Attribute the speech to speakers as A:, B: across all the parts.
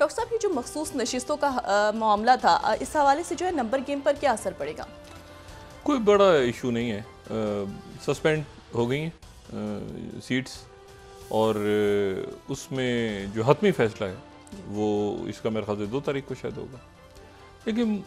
A: Doctor साहब, ये जो मखसूस नशिस्तों का मामला था, इस हवाले से जो है नंबर गेम पर क्या असर पड़ेगा?
B: कोई बड़ा इशू नहीं है। सस्पेंड हो गई हैं सीट्स, और उसमें जो हतमी फैसला है वो इसका मेरे ख्याल से 2 तारीख को शायद होगा। लेकिन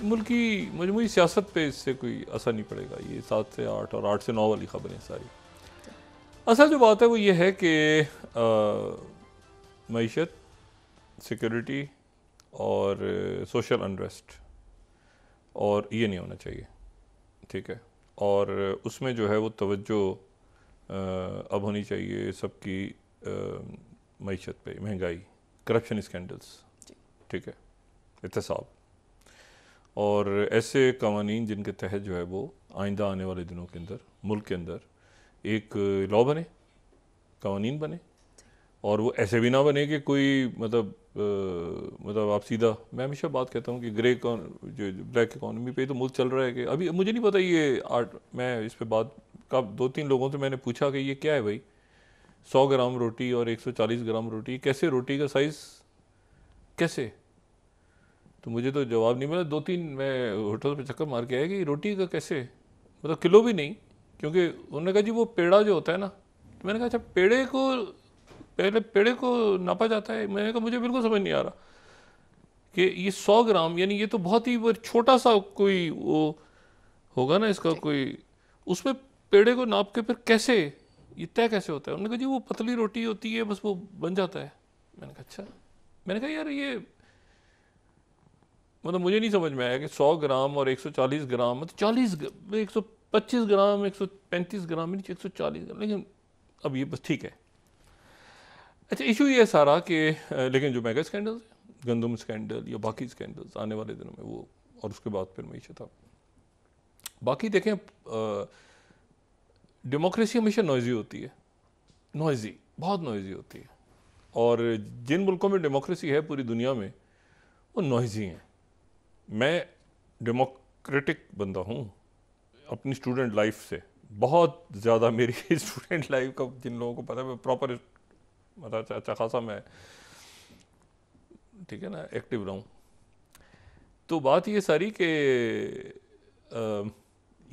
B: मुल्क की मजमूई सियासत पे इससे कोई असर नहीं पड़ेगा। ये 7 से 8 और 8 से 9 वाली खबरें सारी। असल जो बात है वो ये है कि मईशत, सिक्योरिटी और सोशल अनरेस्ट, और ये नहीं होना चाहिए, ठीक है। और उसमें जो है वो तवज्जो अब होनी चाहिए सबकी मईशत पे, महंगाई, करप्शन स्कैंडल्स, ठीक है, एहतसाब, और ऐसे कवानीन जिनके तहत जो है वो आइंदा आने वाले दिनों के अंदर मुल्क के अंदर एक लॉ बने, कवानीन बने, और वो ऐसे भी ना बने कि कोई मतलब आप सीधा, मैं हमेशा बात कहता हूँ कि जो ब्लैक इकॉनमी पे तो मुल्क चल रहा है कि अभी मुझे नहीं पता ये मैं इस पे बात का 2-3 लोगों से मैंने पूछा कि ये क्या है भाई, 100 ग्राम रोटी और 140 ग्राम रोटी, कैसे रोटी का साइज़ कैसे? तो मुझे तो जवाब नहीं मिला। 2-3 मैं होटल पे चक्कर मार के आया कि रोटी का कैसे, मतलब किलो भी नहीं, क्योंकि उन्होंने कहा जी वो पेड़ा जो होता है ना। तो मैंने कहा अच्छा पेड़े को पहले पेड़े को नापा जाता है? मैंने कहा मुझे बिल्कुल समझ नहीं आ रहा कि ये 100 ग्राम यानी ये तो बहुत ही छोटा सा कोई वो होगा ना इसका कोई, उसमें पेड़े को नाप के फिर कैसे ये तय कैसे होता है? उन्होंने कहा जी वो पतली रोटी होती है, बस वो बन जाता है। मैंने कहा अच्छा। मैंने कहा यार ये मतलब मुझे नहीं समझ में आया कि 100 ग्राम और 140 ग्राम, मतलब 125 ग्राम, 135 ग्राम, 140 ग्राम, लेकिन अब ये बस ठीक है। अच्छा, इशू ये है सारा कि लेकिन जो मेगा स्कैंडल है, गंदम स्कैंडल या बाकी स्कैंडल्स आने वाले दिनों में वो, और उसके बाद फिर मीशत। बाकी देखें, डेमोक्रेसी हमेशा नॉइजी होती है, नॉइजी, बहुत नॉइजी होती है, और जिन मुल्कों में डेमोक्रेसी है पूरी दुनिया में वो नॉइजी हैं। मैं डेमोक्रेटिक बंदा हूँ अपनी स्टूडेंट लाइफ से, बहुत ज़्यादा मेरी स्टूडेंट लाइफ का जिन लोगों को पता है, मैं प्रॉपर मतलब अच्छा खासा मैं, ठीक है ना, एक्टिव रहूँ। तो बात ये सारी कि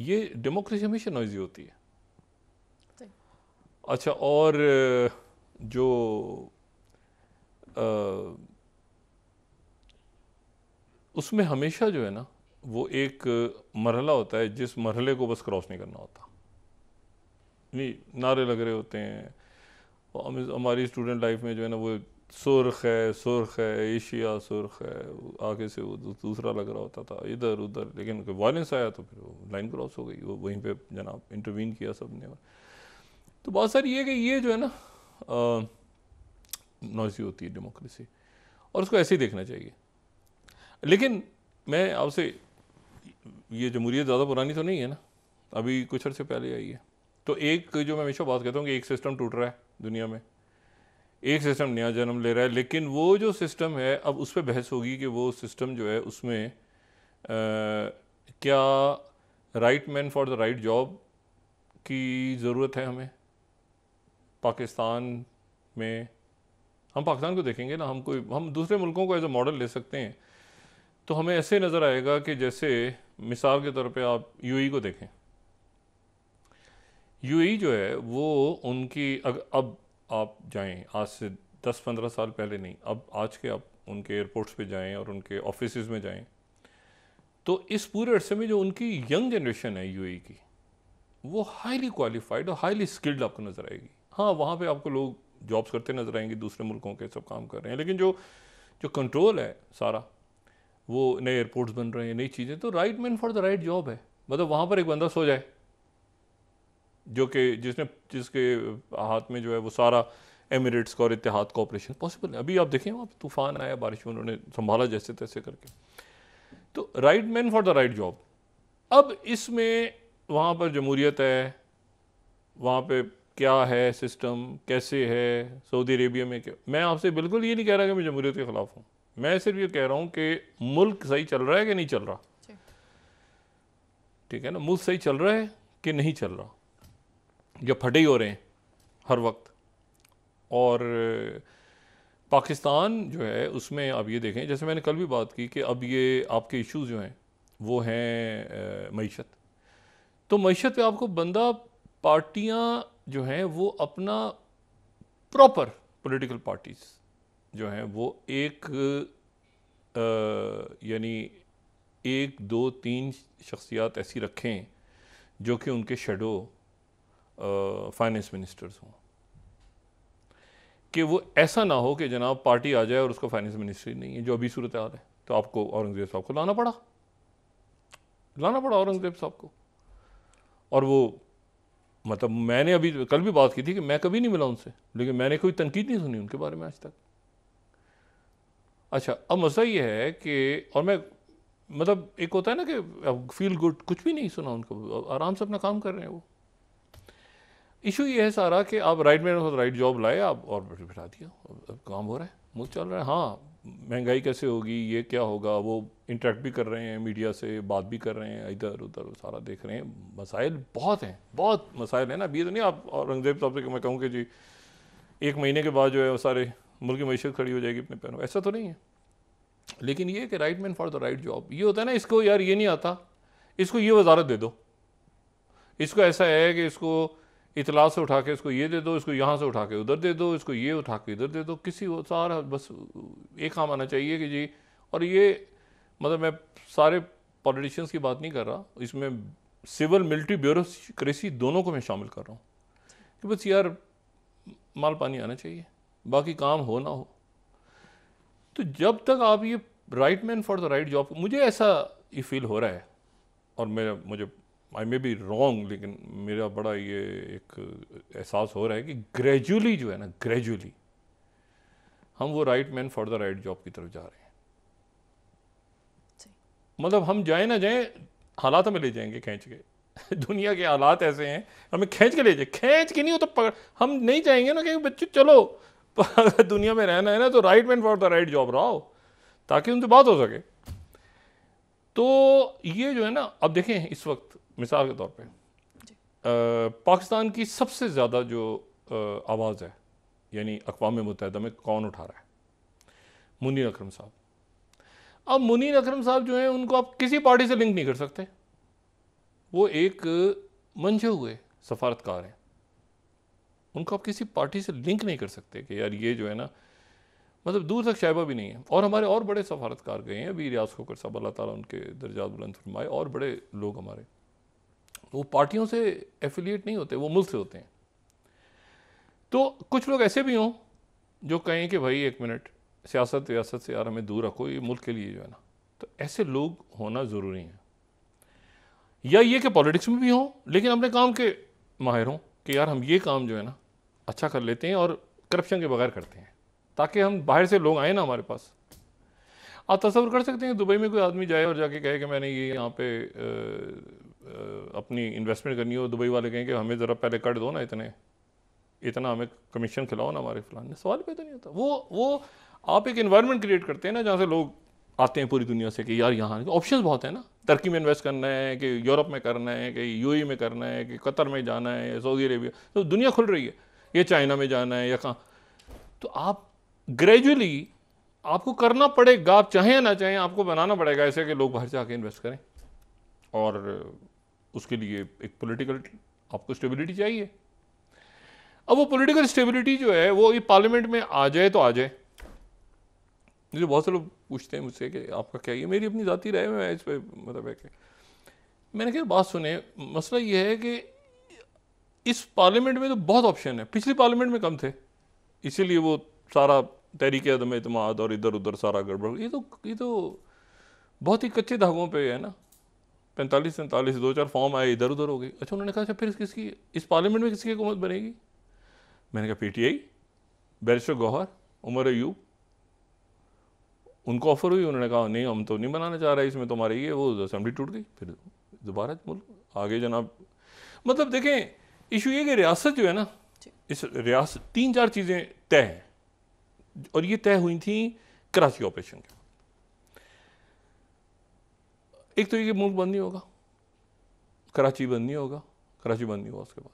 B: ये डेमोक्रेसी हमेशा नॉइजी होती है। अच्छा, और जो उसमें हमेशा जो है ना वो एक मरहला होता है जिस मरहले को बस क्रॉस नहीं करना होता। नहीं, नारे लग रहे होते हैं। हमारी स्टूडेंट लाइफ में जो है ना वो सुर्ख है, एशिया सुर्ख है, आगे से वो दूसरा लग रहा होता था इधर उधर, लेकिन वायलेंस आया तो फिर वो लाइन क्रॉस हो गई, वो वहीं पे जनाब इंटरवीन किया सबने। तो बहुत सारी ये कि ये जो है ना नॉइसी होती है डेमोक्रेसी, और उसको ऐसे ही देखना चाहिए। लेकिन मैं आपसे, ये जमहूरियत ज़्यादा पुरानी तो नहीं है ना, अभी कुछ अर्से पहले आई है। तो एक जो मैं हमेशा बात कहता हूँ कि एक सिस्टम टूट रहा है दुनिया में, एक सिस्टम नया जन्म ले रहा है, लेकिन वो जो सिस्टम है अब उस पर बहस होगी कि वो सिस्टम जो है उसमें क्या right man for the right job की ज़रूरत है हमें पाकिस्तान में। हम पाकिस्तान को देखेंगे ना, हम दूसरे मुल्कों को एज अ मॉडल ले सकते हैं, तो हमें ऐसे नज़र आएगा कि जैसे मिसाल के तौर पे आप यूएई को देखें। यूएई जो है वो उनकी अब आप जाएं, आज से 10-15 साल पहले नहीं, अब आज के आप उनके एयरपोर्ट्स पे जाएं और उनके ऑफिसेज में जाएं, तो इस पूरे अरसे में जो उनकी यंग जनरेशन है यूएई की, वो हाईली क्वालिफाइड और हाईली स्किल्ड आपको नज़र आएगी। हाँ, वहाँ पे आपको लोग जॉब्स करते नजर आएंगे, दूसरे मुल्कों के सब काम कर रहे हैं, लेकिन जो जो कंट्रोल है सारा, वो नए एयरपोर्ट्स बन रहे हैं, नई चीज़ें, तो right man for the right job है। मतलब वहाँ पर एक बंदा सो जाए जो कि जिसके हाथ में जो है वो सारा एमिरेट्स का और इत्तेहाद का ऑपरेशन पॉसिबल है। अभी आप देखें वहाँ पे तूफान आया, बारिश में उन्होंने संभाला जैसे तैसे करके। तो right man for the right job. अब इसमें वहाँ पर जमहूरियत है, वहाँ पे क्या है सिस्टम, कैसे है सऊदी अरेबिया में क्या। मैं आपसे बिल्कुल ये नहीं कह रहा कि मैं जमहूरियत के ख़िलाफ़ हूँ, मैं सिर्फ ये कह रहा हूँ कि मुल्क सही चल रहा है कि नहीं चल रहा, ठीक है ना, मुल्क सही चल रहा है कि नहीं चल रहा, या फटे ही हो रहे हैं हर वक्त। और पाकिस्तान जो है उसमें आप ये देखें, जैसे मैंने कल भी बात की कि अब ये आपके इश्यूज जो हैं वो हैं मईशत। तो मईशत पे आपको बंदा, पार्टियां जो हैं वो अपना प्रॉपर पॉलिटिकल पार्टीज जो हैं वो एक यानी एक दो तीन शख्सियात ऐसी रखें जो कि उनके शेडो फाइनेंस मिनिस्टर्स हों, कि वो ऐसा ना हो कि जनाब पार्टी आ जाए और उसको फाइनेंस मिनिस्ट्री नहीं है, जो अभी सूरत हाल है। तो आपको औरंगजेब साहब को लाना पड़ा औरंगजेब साहब को। और वो मतलब मैंने अभी कल भी बात की थी कि मैं कभी नहीं मिला उनसे, लेकिन मैंने कोई तनकीद नहीं सुनी उनके बारे में आज तक। अच्छा, अब मसला ये है कि, और मैं मतलब एक होता है ना कि फील गुड, कुछ भी नहीं सुना उनको, आराम से अपना काम कर रहे हैं वो। इशू ये है सारा कि आप राइट मैन हो, राइट जॉब लाए आप और बिठा दिया, अब काम हो रहा है, मुल्क चल रहा है। हाँ, महंगाई कैसे होगी, ये क्या होगा, वो इंटरेक्ट भी कर रहे हैं मीडिया से, बात भी कर रहे हैं, इधर उधर सारा देख रहे हैं। मसाइल बहुत हैं, बहुत मसाइल हैं ना। अभी तो नहीं आप औरंगजेब साहब से मैं कहूँ कि जी 1 महीने के बाद जो है वो सारे मुल्क की मईशत खड़ी हो जाएगी अपने पैरों, ऐसा तो नहीं है। लेकिन ये कि right man for the right job, ये होता है ना, इसको यार ये नहीं आता, इसको ये वजारत दे दो, इसको ऐसा है कि इसको इतला से उठा के इसको ये दे दो, इसको यहाँ से उठा के उधर दे दो, इसको ये उठा के इधर दे दो, किसी वो सारा बस एक काम आना चाहिए कि जी। और ये मतलब मैं सारे पॉलिटिशियंस की बात नहीं कर रहा, इसमें सिविल मिलिट्री ब्यूरोक्रेसी दोनों को मैं शामिल कर रहा हूँ कि बस यार माल पानी आना चाहिए, बाकी काम हो ना हो। तो जब तक आप ये right man for the right job, मुझे ऐसा ये फील हो रहा है, और मुझे आई मे बी रॉन्ग, लेकिन मेरा बड़ा ये एक एहसास हो रहा है कि ग्रेजुअली जो है ना, ग्रेजुअली हम वो right man for the right job की तरफ जा रहे हैं। मतलब हम जाए ना जाए, हालात में ले जाएंगे खींच के दुनिया के हालात ऐसे हैं, हमें खींच के ले जाए, खींच के नहीं हो तो पकड़, हम नहीं चाहेंगे ना कि बच्चे चलो अगर दुनिया में रहना है ना तो right man for the right job रहो, ताकि उनसे बात हो सके। तो ये जो है ना, अब देखें इस वक्त मिसाल के तौर पे पाकिस्तान की सबसे ज़्यादा जो आवाज़ है, यानी अक़वाम मुत्तहिदा में कौन उठा रहा है? मुनीर अकरम साहब। अब मुनीर अकरम साहब जो हैं उनको आप किसी पार्टी से लिंक नहीं कर सकते, वो एक मंझे हुए सफारतकार हैं, उनको आप किसी पार्टी से लिंक नहीं कर सकते कि यार ये जो है ना, मतलब दूर तक शायबा भी नहीं है। और हमारे और बड़े सफारतकार गए हैं अभी, रियाज खोकर साहब, अल्लाह ताला उनके दर्जात बुलंद फरमाए, और बड़े लोग हमारे, वो पार्टियों से एफिलिएट नहीं होते, वो मुल्क से होते हैं। तो कुछ लोग ऐसे भी हों जो कहें कि भाई एक मिनट, सियासत वियासत से यार हमें दूर रखो, ये मुल्क के लिए जो है ना, तो ऐसे लोग होना ज़रूरी है। या ये कि पॉलिटिक्स में भी हों लेकिन अपने काम के माहिर हों कि यार हम ये काम जो है ना अच्छा कर लेते हैं और करप्शन के बगैर करते हैं, ताकि हम बाहर से लोग आए ना हमारे पास। आप तस्वर कर सकते हैं दुबई में कोई आदमी जाए और जाके कहे कि मैंने ये यहाँ पे अपनी इन्वेस्टमेंट करनी हो, दुबई वाले कहें कि हमें ज़रा पहले कट दो ना, इतना हमें कमीशन खिलाओ ना हमारे फलाने, सवाल पैदा नहीं होता। वो आप एक एनवायरनमेंट क्रिएट करते हैं ना जहाँ से लोग आते हैं पूरी दुनिया से कि यार यहाँ ऑप्शंस बहुत है ना, टर्की में इन्वेस्ट करना है कि यूरोप में करना है कि यूएई में करना है कि कतर में जाना है या सऊदी अरेबिया, तो दुनिया खुल रही है, ये चाइना में जाना है या कहाँ। तो आप ग्रेजुअली आपको करना पड़ेगा, आप चाहें या ना चाहें, आपको बनाना पड़ेगा ऐसे कि लोग बाहर से आके इन्वेस्ट करें, और उसके लिए एक पॉलिटिकल आपको स्टेबिलिटी चाहिए। अब वो पॉलिटिकल स्टेबिलिटी जो है वो ये पार्लियामेंट में आ जाए तो आ जाए। मुझे बहुत से लोग पूछते हैं मुझसे कि आपका क्या, ये मेरी अपनी ज़ाती राय में इस पर मतलब है कि मैंने कहा बात सुने, मसला ये है कि इस पार्लियामेंट में तो बहुत ऑप्शन है, पिछली पार्लियामेंट में कम थे, इसीलिए वो सारा तहरीक अदम एतमाद और इधर उधर सारा गड़बड़। ये तो बहुत ही कच्चे धागों पे है ना, 45-47 2-4 फॉर्म आए, इधर उधर हो गई। अच्छा, उन्होंने कहा अच्छा फिर किसकी इस पार्लियामेंट में किसकी हुकूमत बनेगी? मैंने कहा पीटीआई, बैरिस्टर गौहर, उमर अयूब, उनको ऑफर हुई, उन्होंने कहा नहीं हम तो नहीं बनाना चाह रहे इसमें, तुम्हारी ये वो असेंबली टूट गई, फिर दोबारा मुल्क आगे जनाब। मतलब देखें इशू ये कि रियासत जो है ना, इस रियासत 3-4 चीज़ें तय हैं, और ये तय हुई थी कराची ऑपरेशन के। एक तो ये मुल्क बंद नहीं होगा, कराची बंद नहीं होगा, कराची बंद नहीं होगा, उसके बाद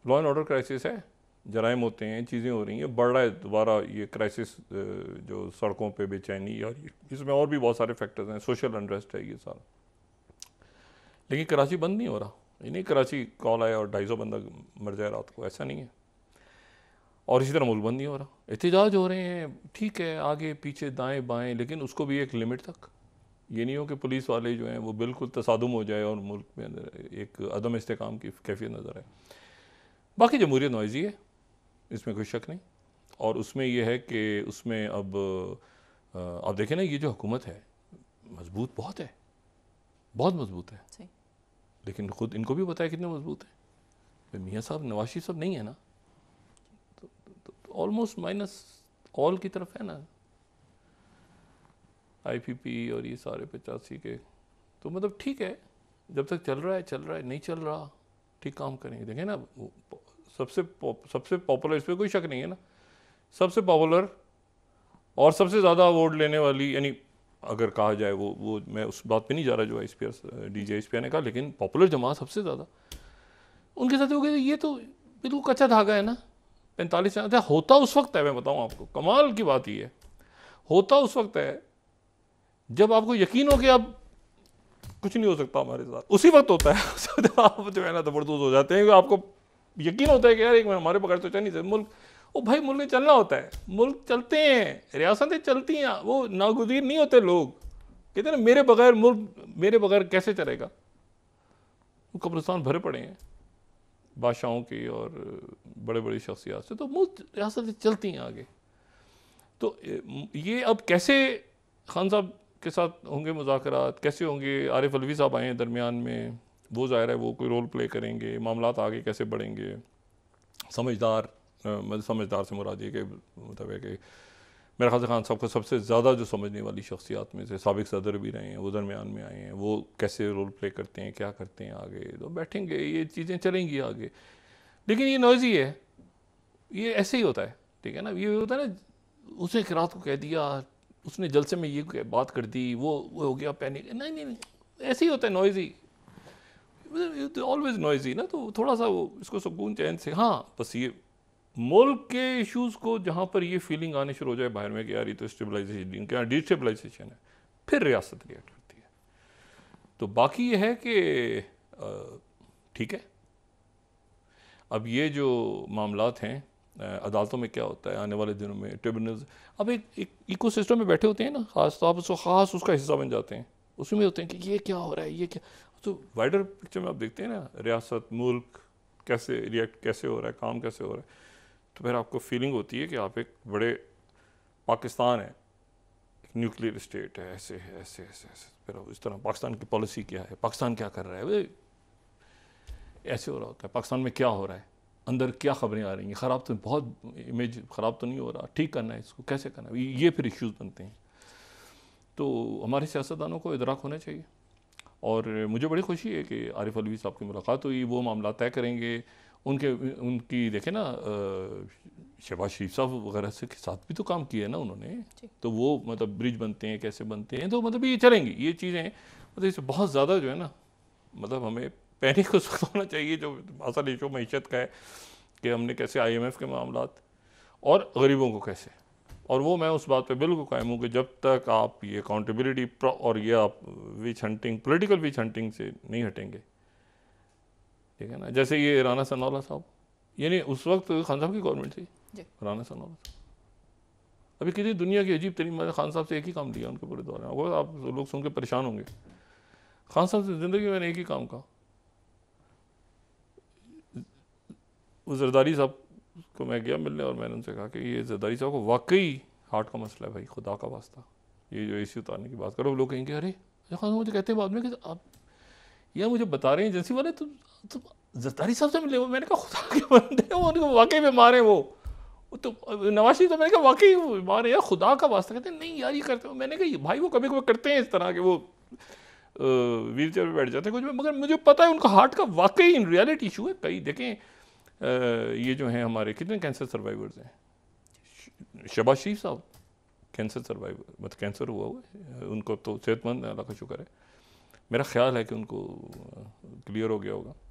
B: लॉ एंड ऑर्डर क्राइसिस है, जराइम होते हैं, चीज़ें हो रही हैं, बढ़ रहा है दोबारा ये क्राइसिस, जो सड़कों पे बेचैनी, और इसमें और भी बहुत सारे फैक्टर्स हैं, सोशल अनरेस्ट है ये सारा। लेकिन कराची बंद नहीं हो रहा। ये नहीं कराची कॉल आया और 250 बंदा मर जाए रात को, ऐसा नहीं है। और इसी तरह मुल्क बंद नहीं हो रहा, एहतजाज हो रहे हैं, ठीक है, आगे पीछे दाएं बाएं, लेकिन उसको भी एक लिमिट तक। ये नहीं हो कि पुलिस वाले जो हैं वो बिल्कुल तसादुम हो जाए और मुल्क में एक अदम इस्तेकाम की कैफियत नज़र आए। बाकी जमहूरियत नॉइज़ी है, इसमें कोई शक नहीं। और उसमें यह है कि उसमें अब आप देखें ना, ये जो हुकूमत है मजबूत बहुत है, बहुत मजबूत है, लेकिन खुद इनको भी पता है कितने मजबूत है। मियाँ साहब नवाज शरीफ साहब नहीं है ना, तो ऑलमोस्ट माइनस ऑल की तरफ है ना, IPP और ये सारे 85 के। तो मतलब ठीक है, जब तक चल रहा है चल रहा है, नहीं चल रहा ठीक काम करेंगे। देखें ना, सबसे पॉपुलर, इस पर कोई शक नहीं है ना, सबसे पॉपुलर और सबसे ज़्यादा वोट लेने वाली, यानी अगर कहा जाए वो मैं उस बात पे नहीं जा रहा जो DJ ISPR ने कहा, लेकिन पॉपुलर जमात सबसे ज़्यादा उनके साथ हो गए। ये तो बिल्कुल कच्चा धागा है ना, 45 साल। होता उस वक्त है, मैं बताऊँ आपको, कमाल की बात ये है, होता उस वक्त है जब आपको यकीन हो कि अब कुछ नहीं हो सकता हमारे साथ, उसी वक्त होता है। आप जो है ना जबरदस्त हो जाते हैं कि आपको यकीन होता है कि यार एक हमारे बगैर तो चल नहीं सकता मुल्क। ओ भाई, मुल्क चलना होता है, मुल्क चलते हैं, रियासतें चलती हैं, वो नागुज़ीर नहीं होते। लोग कहते हैं ना मेरे बगैर मुल्क, मेरे बगैर कैसे चलेगा। वो कब्रिस्तान भरे पड़े हैं बादशाहों की और बड़े बड़ी शख्सियात से, तो मुल्क रियासतें चलती हैं आगे। तो ये अब कैसे खान साहब के साथ होंगे मुज़ाकरात, कैसे होंगे, आरिफ अलवी साहब आए हैं दरमियान में, वो ज़ाहिर है वो कोई रोल प्ले करेंगे, मामलात आगे कैसे बढ़ेंगे। समझदार, मतलब समझदार से मुराद ये कि मतलब है कि मेरे ख्याल से खान साहब को सबसे ज़्यादा जो समझने वाली शख्सियात में से साबिक सदर भी रहे हैं, वो दरमियान में आए हैं, वो कैसे रोल प्ले करते हैं, क्या करते हैं आगे, तो बैठेंगे, ये चीज़ें चलेंगी आगे। लेकिन ये नॉइज़ी है, ये ऐसे ही होता है, ठीक है ना। ये होता है ना, उसने एक रात को कह दिया, उसने जलसे में ये बात कर दी, वो हो गया पैनिक। नहीं नहीं नहीं, ऐसे ही होता है, नॉइज़ी, ऑलवेज नॉइज़ी ना। तो थोड़ा सा वो इसको सुकून चैन से, हाँ बस ये मुल्क के इश्यूज़ को जहाँ पर ये फीलिंग आनी शुरू हो जाए बाहर में कि यार ये तो स्टेबलाइजेशन, क्या डिस्टेबलाइजेशन है, फिर रियासत रिएक्ट करती है। तो बाकी ये है कि ठीक है, अब ये जो मामलात हैं अदालतों में क्या होता है आने वाले दिनों में, ट्रिब्यूनल्स अब एक इको सिस्टम में बैठे होते हैं ना, खास तो आप उसको ख़ास उसका हिस्सा बन जाते हैं, उसमें होते हैं कि ये क्या हो रहा है, ये क्या। तो वाइडर पिक्चर में आप देखते हैं ना, रियासत, मुल्क कैसे रिएक्ट, कैसे हो रहा है, काम कैसे हो रहा है, तो फिर आपको फीलिंग होती है कि आप एक बड़े पाकिस्तान है, एक न्यूक्लियर स्टेट है, ऐसे है, ऐसे ऐसे ऐसे। फिर इस तरह पाकिस्तान की पॉलिसी क्या है, पाकिस्तान क्या कर रहा है, ऐसे हो रहा होता है। पाकिस्तान में क्या हो रहा है, अंदर क्या खबरें आ रही हैं, ख़राब तो बहुत, इमेज ख़राब तो नहीं हो रहा, ठीक करना है इसको, कैसे करना है, ये फिर इश्यूज़ बनते हैं। तो हमारे सियासतदानों को इदराक होना चाहिए। और मुझे बड़ी खुशी है कि आरिफ अलवी साहब की मुलाकात हुई, वो मामला तय करेंगे। उनकी देखें ना, शहबाज शरीफ साहब वगैरह से के साथ भी तो काम किया है ना उन्होंने, तो वो मतलब ब्रिज बनते हैं, कैसे बनते हैं, तो मतलब ये चलेंगी ये चीज़ें। मतलब इससे बहुत ज़्यादा जो है ना, मतलब हमें पैनिक उस वक्त होना चाहिए जो असल इशू मैशत का है कि हमने कैसे IMF के मामलात और गरीबों को कैसे। और वो मैं उस बात पे बिल्कुल कायम हूँ कि जब तक आप ये अकाउंटेबिलिटी और ये आप विच हंटिंग, पॉलिटिकल विच हंटिंग से नहीं हटेंगे, ठीक है ना। जैसे ये राना सनाउल्लाह साहब, यानी उस वक्त खान साहब की गवर्नमेंट थी, राना सनाउल्लाह साहब अभी किसी दुनिया की अजीब तरीन, मैंने खान साहब से एक ही काम लिया उनके पूरे दौर में। आप लोग सुन के परेशान होंगे, खान साहब से ज़िंदगी में मैंने एक ही काम कहा। उस जरदारी साहब को मैं गया मिलने और मैंने उनसे कहा कि ये जरदारी साहब को वाकई हार्ट का मसला है भाई, खुदा का वास्ता, ये जो AC उतारने की बात करो। लोग कहेंगे अरे खान मुझे कहते हैं बाद में कि आप यह मुझे बता रहे हैं एजेंसी वाले, तो जरदारी साहब से मिले। वो मैंने कहा खुदा के बंदे, वो उनको वाकई बीमार है, वो तो नवाज शरीफ, तो मैंने कहा वाकई बीमार है यार, खुदा का वास्ता। कहते हैं नहीं यार ये करते हो। मैंने कहा भाई वो कभी कभी करते हैं इस तरह के, वो व्हील चेयर पर बैठ जाते हैं कुछ, मगर मुझे पता है उनका हार्ट का वाकई इन रियलिटी इशू है। कई देखें ये जो हैं हमारे कितने कैंसर सर्वाइवर्स हैं, शहबाज शरीफ साहब कैंसर सर्वाइवर, मतलब कैंसर हुआ है उनको, तो सेहतमंद है, अल्लाह का शुक्र है। मेरा ख्याल है कि उनको क्लियर हो गया होगा,